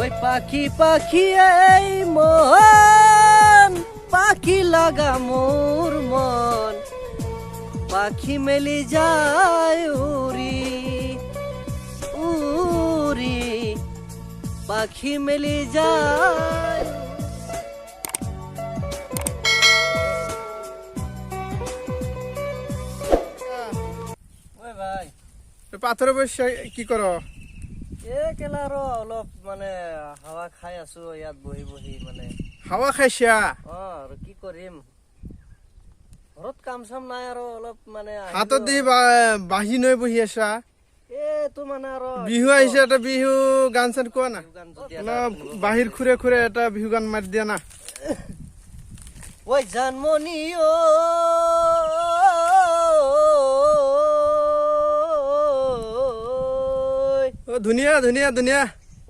ওই পাখি পাখি এই মন পাখি লাগা মোর মন পাখি মেলি যায় উড়ি উড়ি পাখি মেলি যায় ওই ভাই পাথরে বসে কি করো? এ কেলা আৰু অলপ মানে হাৱা খাই আছো ইয়াত বহি বহি মানে হাৱা খাইছা? আৰু কি কৰিম ঘৰত কাম চাম নাই আৰু অলপ মানে হাতত দি বাহি নৈ বহি আছা। এইটো মানে আৰু বিহু আহিছে, এটা বিহু গান চান কোৱা না। গান যদি অলপ বাহিৰ খুৰে খুৰে এটা বিহু গান মাৰি দিয়া না। ওই জানমনি ও ধুনীয়া ধুনীয়া ধুনীয়া।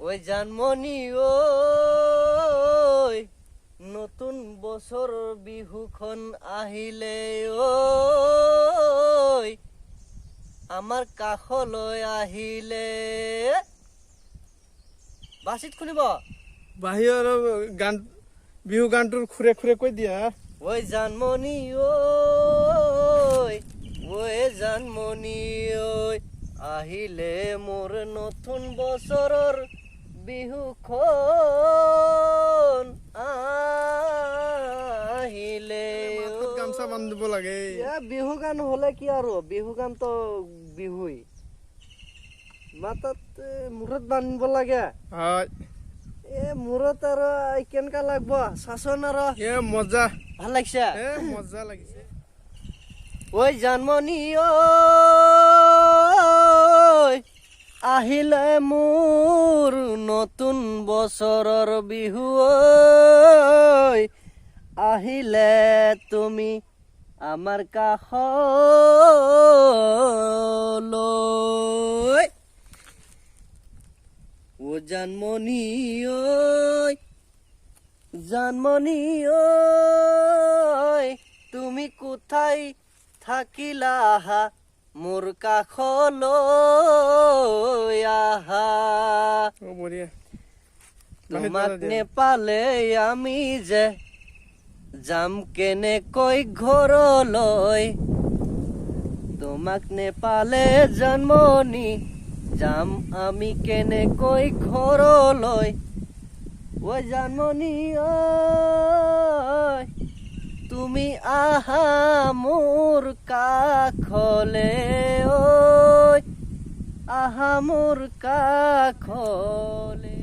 ওই জানমনি নতুন বছৰ বিহুখন আহিলে আমাৰ কাষলৈ আহিলে বাচিত শুনিব বাহিৰ গান বিহু গানটোৰ খুৰে খুৰে কৈ দিয়া। ওই জানমনি ওই জানমনি আহিলে মোৰ নতুন বছৰৰ বিহুখন আহিলে গামছা বান্ধিব লাগে। বিহু গান হলে কি আৰু বিহু গান তো বিহুই মাথাত মূৰত বান্ধিব লাগে। হয় মূৰত আৰু কেনেকা লাগব শাসন আৰু মজা ভাল লাগিছে মজা লাগিছে। ওই জানমনি আহিলে মোৰ নতুন বছৰৰ বিহু আহিলে তুমি আমাৰ কাষলৈ ও জানমনি জানমনি তুমি কোথায় থাকিলা আহা মোৰ কাষলৈ আহা তোমাক নেপালে আমি যে যাম কেনেকৈ ঘৰলৈ তোমাক নেপালে জানমনি যাম আমি কেনেকৈ ঘৰলৈ ঐ জানমনি তুমি আহা মোৰ কাষলে আহা মোৰ কাষলে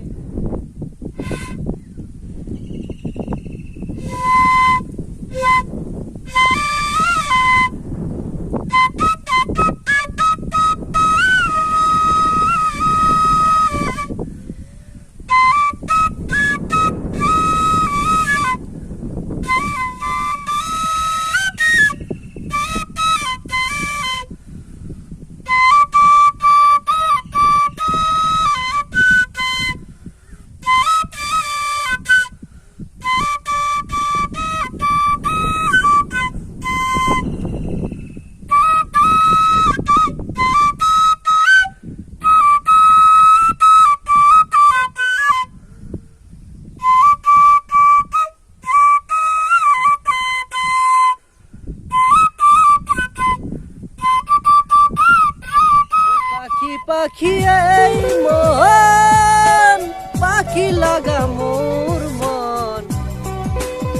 পাখি এই মন পাখি লাগা মোর মন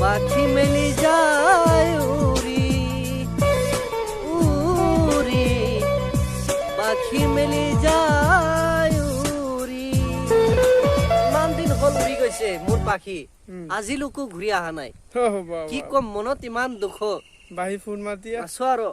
পাখি মেলি যায় উড়ি উড়ি পাখি মেলি যায় উড়ি ইমান দিন হল উড়ি গৈছে মোৰ পাখি আজিলৈকে ঘূৰি অহা নাই কি কম মনত ইমান দুখ বাহি ফোন মাতি আছো আৰু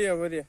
বঢ়িয়া বঢ়িয়া